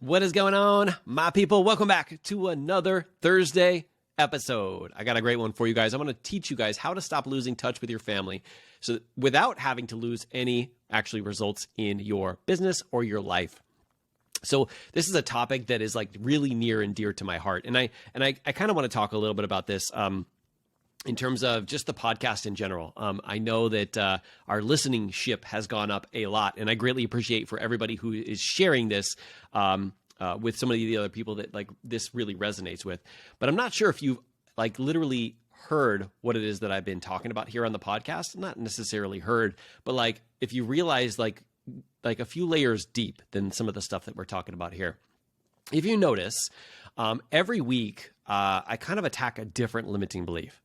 What is going on, my people? Welcome back to another Thursday episode. I got a great one for you guys. I'm going to teach you guys how to stop losing touch with your family so without having to lose any actually results in your business or your life. So this is a topic that is like really near and dear to my heart. And I kind of want to talk a little bit about this in terms of just the podcast in general. I know that our listening ship has gone up a lot, and I greatly appreciate for everybody who is sharing this with some of the other people that like this really resonates with. But I'm not sure if you've like literally heard what it is that I've been talking about here on the podcast. Not necessarily heard, but like if you realize like a few layers deep than some of the stuff that we're talking about here. If you notice, every week I kind of attack a different limiting belief.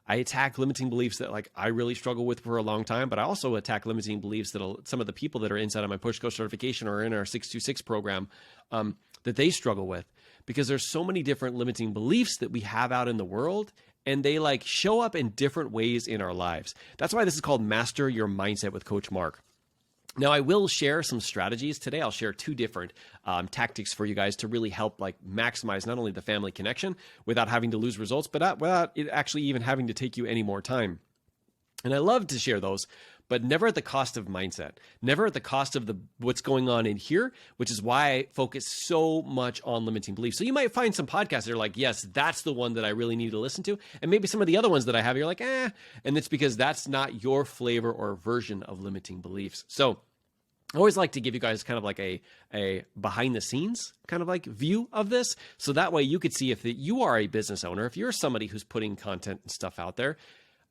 I attack limiting beliefs that like I really struggle with for a long time, but I also attack limiting beliefs that some of the people that are inside of my Push Coach certification or in our 626 program that they struggle with, because there's so many different limiting beliefs that we have out in the world, and they like show up in different ways in our lives. That's why this is called Master Your Mindset with Coach Mark. Now, I will share some strategies today. I'll share two different tactics for you guys to really help like maximize not only the family connection without having to lose results, but without it actually even having to take you any more time. And I love to share those, but never at the cost of mindset, never at the cost of what's going on in here, which is why I focus so much on limiting beliefs. So you might find some podcasts that are like, yes, that's the one that I really need to listen to. And maybe some of the other ones that I have, you're like, and it's because that's not your flavor or version of limiting beliefs. So I always like to give you guys kind of like a behind the scenes kind of like view of this. So that way you could see if you are a business owner, if you're somebody who's putting content and stuff out there,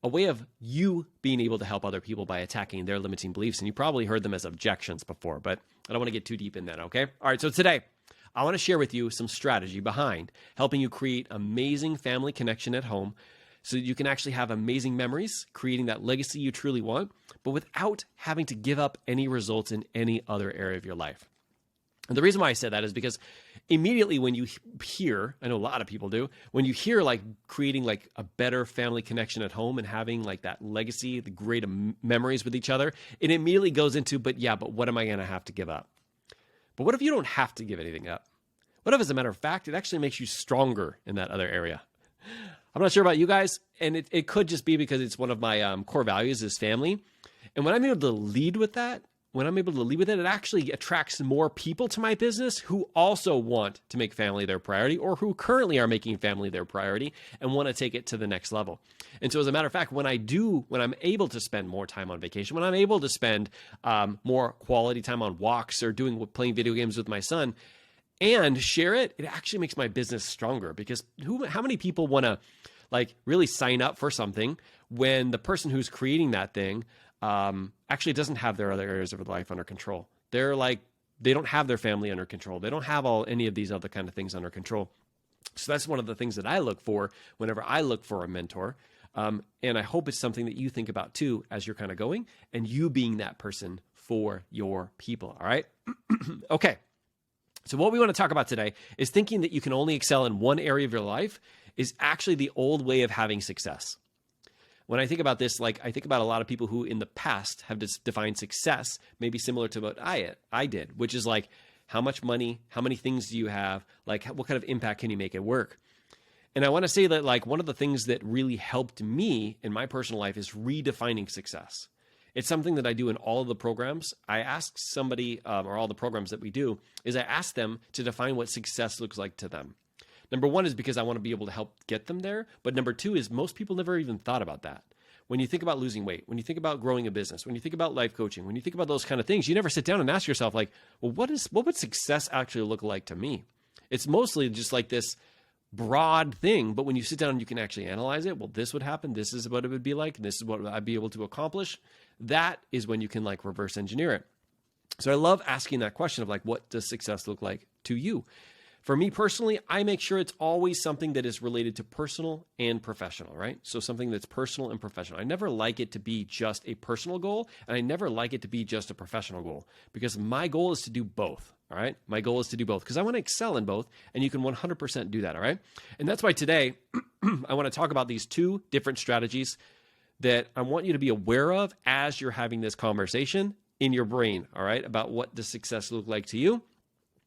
a way of you being able to help other people by attacking their limiting beliefs. And you probably heard them as objections before, but I don't want to get too deep in that, okay? All right, so today I want to share with you some strategy behind helping you create amazing family connection at home so that you can actually have amazing memories, creating that legacy you truly want, but without having to give up any results in any other area of your life. And the reason why I said that is because immediately when you hear, I know a lot of people do, when you hear like creating like a better family connection at home and having like that legacy, the great memories with each other, it immediately goes into, but what am I going to have to give up? But what if you don't have to give anything up? What if, as a matter of fact, it actually makes you stronger in that other area? I'm not sure about you guys, and it could just be because it's one of my core values is family. And when I'm able to lead with that, it actually attracts more people to my business who also want to make family their priority or who currently are making family their priority and want to take it to the next level. And so as a matter of fact, when I'm able to spend more time on vacation, when I'm able to spend more quality time on walks or playing video games with my son and share it, it actually makes my business stronger, because how many people want to like really sign up for something when the person who's creating that thing actually doesn't have their other areas of life under control? They don't have their family under control. They don't have any of these other kind of things under control. So that's one of the things that I look for whenever I look for a mentor. And I hope it's something that you think about too, as you're kind of going and you being that person for your people. All right. Okay. So what we want to talk about today is thinking that you can only excel in one area of your life is actually the old way of having success. When I think about this, like I think about a lot of people who in the past have defined success, maybe similar to what I did, which is like, how much money, how many things do you have? Like what kind of impact can you make at work? And I want to say that like one of the things that really helped me in my personal life is redefining success. It's something that I do in all of the programs. I ask somebody, or all the programs that we do, is I ask them to define what success looks like to them. Number one is because I want to be able to help get them there. But number two is most people never even thought about that. When you think about losing weight, when you think about growing a business, when you think about life coaching, when you think about those kind of things, you never sit down and ask yourself like, well, what would success actually look like to me? It's mostly just like this broad thing. But when you sit down and you can actually analyze it, well, this would happen. This is what it would be like. This is what I'd be able to accomplish. That is when you can like reverse engineer it. So I love asking that question of like, what does success look like to you? For me personally, I make sure it's always something that is related to personal and professional, right? So something that's personal and professional. I never like it to be just a personal goal, and I never like it to be just a professional goal, because my goal is to do both, all right? My goal is to do both because I want to excel in both, and you can 100% do that, all right? And that's why today I want to talk about these two different strategies that I want you to be aware of as you're having this conversation in your brain, all right, about what does success look like to you.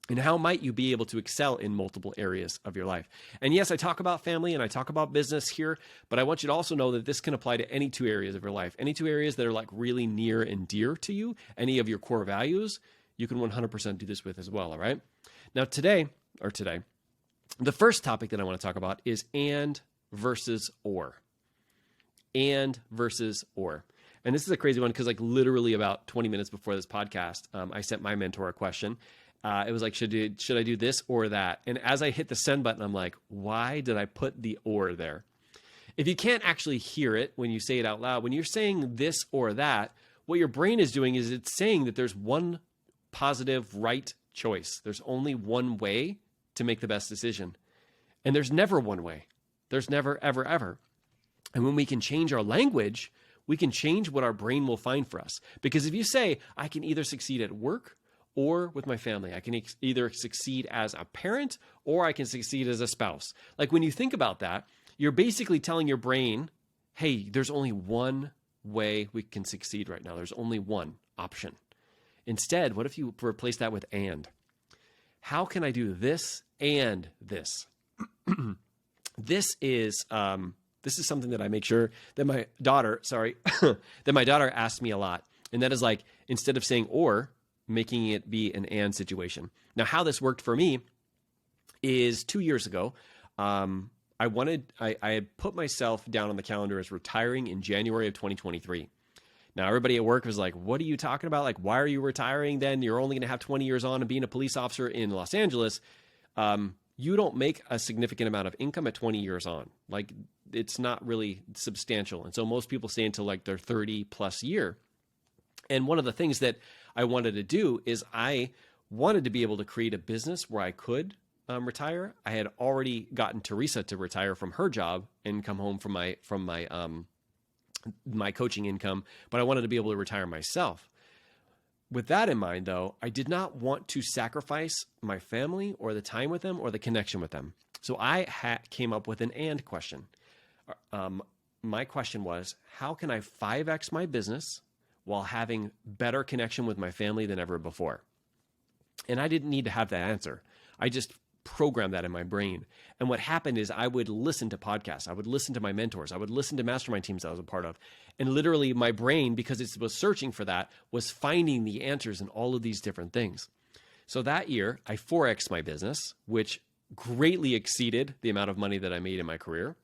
And how might you be able to excel in multiple areas of your life? And yes, I talk about family and I talk about business here, but I want you to also know that this can apply to any two areas of your life. Any two areas that are like really near and dear to you, any of your core values, you can 100% do this with as well, all right? Now today, the first topic that I want to talk about is and versus or. And versus or. And this is a crazy one because like literally about 20 minutes before this podcast, I sent my mentor a question. It was like, should I do this or that? And as I hit the send button, I'm like, why did I put the or there? If you can't actually hear it when you say it out loud, when you're saying this or that, what your brain is doing is it's saying that there's one positive right choice. There's only one way to make the best decision. And there's never one way. There's never, ever, ever. And when we can change our language, we can change what our brain will find for us. Because if you say, I can either succeed at work or with my family, I can either succeed as a parent or I can succeed as a spouse. Like when you think about that, you're basically telling your brain, hey, there's only one way we can succeed right now. There's only one option. Instead, what if you replace that with and? How can I do this and this? This is something that I make sure that my daughter, asks me a lot. And that is like, instead of saying or, making it be an and situation. Now, how this worked for me is 2 years ago. I had put myself down on the calendar as retiring in January of 2023. Now, everybody at work was like, what are you talking about? Like, why are you retiring then? You're only going to have 20 years on and being a police officer in Los Angeles. You don't make a significant amount of income at 20 years on. Like, it's not really substantial. And so most people stay until like their 30 plus year. And one of the things that I wanted to do is I wanted to be able to create a business where I could retire. I had already gotten Teresa to retire from her job and come home from my coaching income, but I wanted to be able to retire myself. With that in mind, though, I did not want to sacrifice my family or the time with them or the connection with them. So I came up with an and question. My question was, how can I 5X my business while having better connection with my family than ever before? And I didn't need to have that answer. I just programmed that in my brain. And what happened is I would listen to podcasts. I would listen to my mentors. I would listen to mastermind teams that I was a part of. And literally my brain, because it was searching for that, was finding the answers in all of these different things. So that year, I 4X'd my business, which greatly exceeded the amount of money that I made in my career.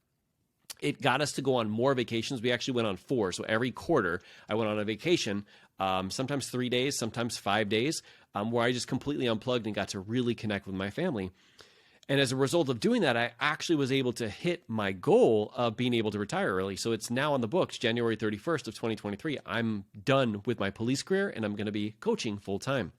It got us to go on more vacations. We actually went on 4. So every quarter, I went on a vacation, sometimes 3 days, sometimes 5 days, where I just completely unplugged and got to really connect with my family. And as a result of doing that, I actually was able to hit my goal of being able to retire early. So it's now on the books, January 31st of 2023. I'm done with my police career and I'm going to be coaching full time.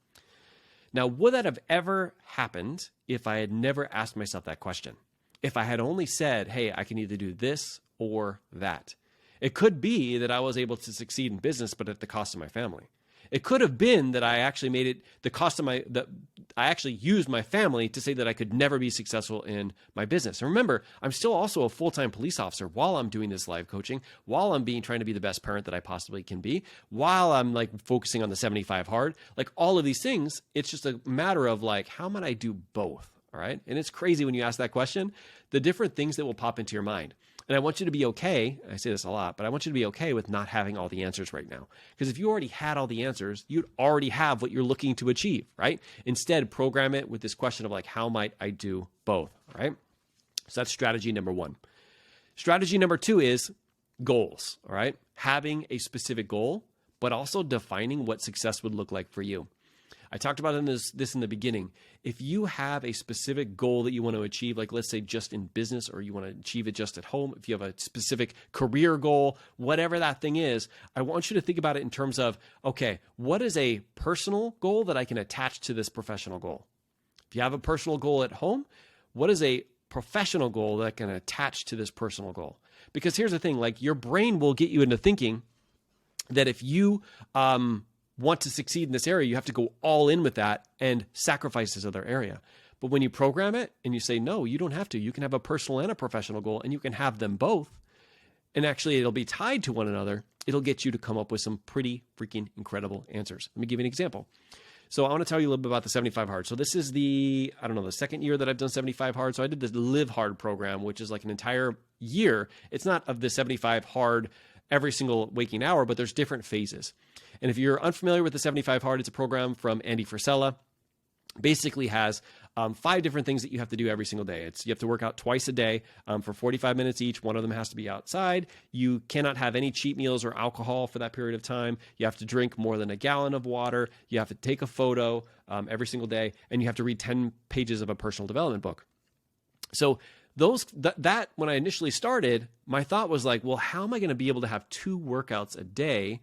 Now, would that have ever happened if I had never asked myself that question? If I had only said, hey, I can either do this or that. It could be that I was able to succeed in business, but at the cost of my family. It could have been that I actually made it the cost of I actually used my family to say that I could never be successful in my business. And remember, I'm still also a full-time police officer while I'm doing this live coaching, while I'm trying to be the best parent that I possibly can be, while I'm like focusing on the 75 hard, like all of these things. It's just a matter of like, how might I do both? All right. And it's crazy when you ask that question, the different things that will pop into your mind. And I want you to be okay. I say this a lot, but I want you to be okay with not having all the answers right now. Because if you already had all the answers, you'd already have what you're looking to achieve, right? Instead, program it with this question of like, how might I do both? All right. So that's strategy number 1. Strategy number 2 is goals. All right. Having a specific goal, but also defining what success would look like for you. I talked about this in the beginning. If you have a specific goal that you want to achieve, like let's say just in business, or you want to achieve it just at home, if you have a specific career goal, whatever that thing is, I want you to think about it in terms of, okay, what is a personal goal that I can attach to this professional goal? If you have a personal goal at home, what is a professional goal that can attach to this personal goal? Because here's the thing, like your brain will get you into thinking that if you want to succeed in this area, you have to go all in with that and sacrifice this other area. But when you program it and you say, no, you don't have to, you can have a personal and a professional goal and you can have them both. And actually it'll be tied to one another. It'll get you to come up with some pretty freaking incredible answers. Let me give you an example. So I want to tell you a little bit about the 75 Hard. So this is the second year that I've done 75 Hard. So I did the Live Hard program, which is like an entire year. It's not of the 75 Hard every single waking hour, but there's different phases. And if you're unfamiliar with the 75 Hard, it's a program from Andy Frisella. Basically has 5 different things that you have to do every single day. You have to work out twice a day for 45 minutes each. One of them has to be outside. You cannot have any cheat meals or alcohol for that period of time. You have to drink more than a gallon of water. You have to take a photo every single day, and you have to read 10 pages of a personal development book. So that when I initially started, my thought was like, well, how am I going to be able to have 2 workouts a day?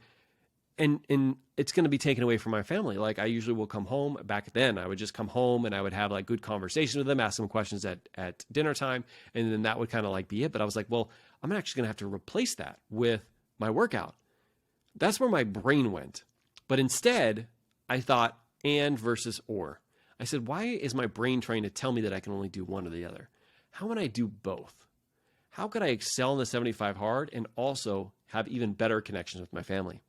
And it's going to be taken away from my family. Like I usually will come home. Back then, I would just come home and I would have like good conversations with them, ask them questions at dinner time, and then that would kind of like be it. But I was like, well, I'm actually going to have to replace that with my workout. That's where my brain went. But instead, I thought and versus or. I said, why is my brain trying to tell me that I can only do one or the other? How would I do both? How could I excel in the 75 Hard and also have even better connections with my family?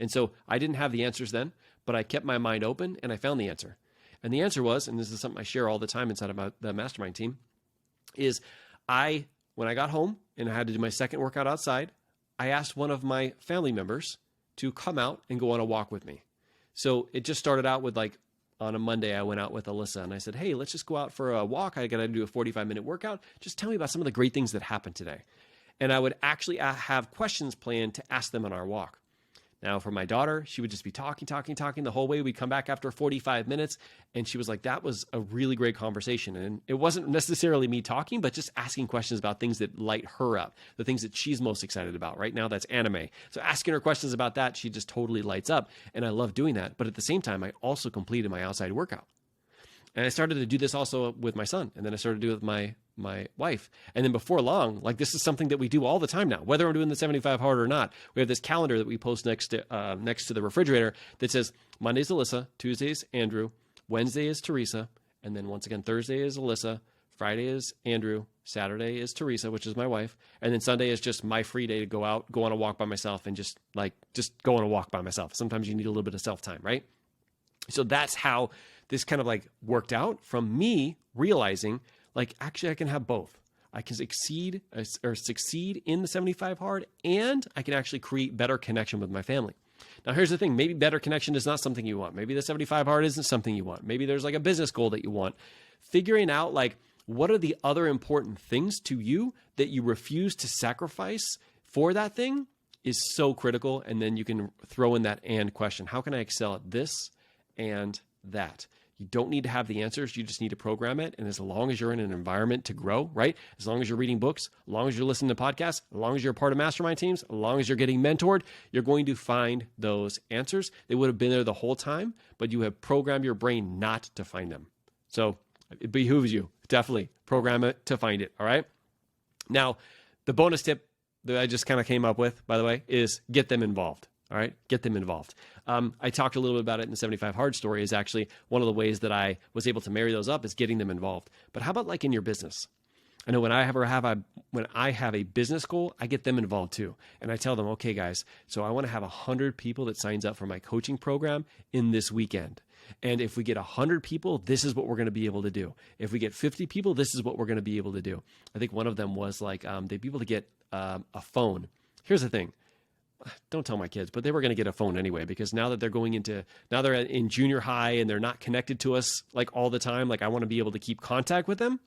And so I didn't have the answers then, but I kept my mind open and I found the answer. And the answer was, and this is something I share all the time inside of the mastermind team, is when I got home and I had to do my second workout outside, I asked one of my family members to come out and go on a walk with me. So it just started out with like on a Monday, I went out with Alyssa and I said, hey, let's just go out for a walk. I got to do a 45-minute workout. Just tell me about some of the great things that happened today. And I would actually have questions planned to ask them on our walk. Now, for my daughter, she would just be talking the whole way. We'd come back after 45 minutes, and she was like, that was a really great conversation. And it wasn't necessarily me talking, but just asking questions about things that light her up, the things that she's most excited about. Right now, that's anime. So asking her questions about that, she just totally lights up, and I love doing that. But at the same time, I also completed my outside workout. And I started to do this also with my son, and then I started to do it with my wife. And then before long, like this is something that we do all the time now, whether I'm doing the 75 Hard or not. We have this calendar that we post next to the refrigerator that says Monday's Alyssa, Tuesday's Andrew, Wednesday is Teresa, and then once again, Thursday is Alyssa, Friday is Andrew, Saturday is Teresa, which is my wife, and then Sunday is just my free day to go out, go on a walk by myself, and just go on a walk by myself. Sometimes you need a little bit of self-time, right? So that's how this kind of like worked out from me realizing like, actually I can have both. I can succeed in the 75 Hard, and I can actually create better connection with my family. Now, here's the thing. Maybe better connection is not something you want. Maybe the 75 Hard isn't something you want. Maybe there's like a business goal that you want. Figuring out like, what are the other important things to you that you refuse to sacrifice for that thing is so critical. And then you can throw in that and question. How can I excel at this and that? You don't need to have the answers. You just need to program it. And as long as you're in an environment to grow, right? As long as you're reading books, as long as you're listening to podcasts, as long as you're a part of mastermind teams, as long as you're getting mentored, you're going to find those answers. They would have been there the whole time, but you have programmed your brain not to find them. So it behooves you. Definitely program it to find it. All right. Now, the bonus tip that I just kind of came up with, by the way, is get them involved. All right, get them involved. I talked a little bit about it in the 75 Hard story. Is actually one of the ways that I was able to marry those up is getting them involved. But how about like in your business? I know when I have a business goal, I get them involved too. And I tell them, okay, guys, so I want to have 100 people that signs up for my coaching program in this weekend. And if we get 100 people, this is what we're going to be able to do. If we get 50 people, this is what we're going to be able to do. I think one of them was like they'd be able to get a phone. Here's the thing. Don't tell my kids, but they were going to get a phone anyway, because now that they're in junior high and they're not connected to us like all the time, like I want to be able to keep contact with them.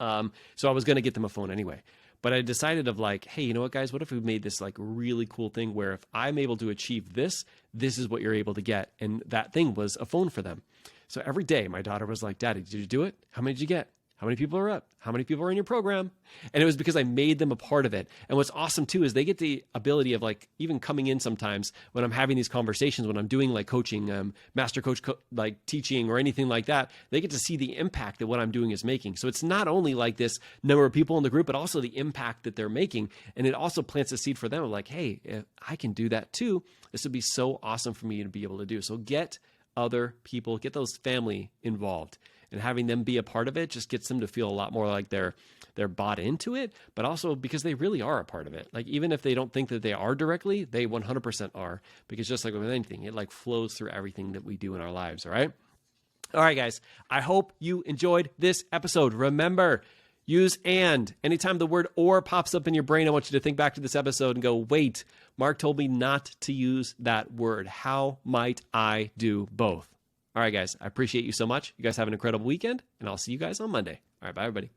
So I was going to get them a phone anyway, but I decided of like, hey, you know what, guys, what if we made this like really cool thing where if I'm able to achieve this, this is what you're able to get. And that thing was a phone for them. So every day my daughter was like, Daddy, did you do it? How many did you get? How many people are up? How many people are in your program? And it was because I made them a part of it. And what's awesome too is they get the ability of like even coming in sometimes when I'm having these conversations, when I'm doing like coaching, master coach, like teaching or anything like that, they get to see the impact that what I'm doing is making. So it's not only like this number of people in the group, but also the impact that they're making. And it also plants a seed for them of like, hey, if I can do that too, this would be so awesome for me to be able to do. So get other people, get those family involved, and having them be a part of it just gets them to feel a lot more like they're bought into it, but also because they really are a part of it. Like, even if they don't think that they are directly, they 100% are, because just like with anything, it like flows through everything that we do in our lives. All right. All right, guys. I hope you enjoyed this episode. Remember, use and. Anytime the word or pops up in your brain, I want you to think back to this episode and go, wait, Mark told me not to use that word. How might I do both? All right, guys. I appreciate you so much. You guys have an incredible weekend, and I'll see you guys on Monday. All right, bye, everybody.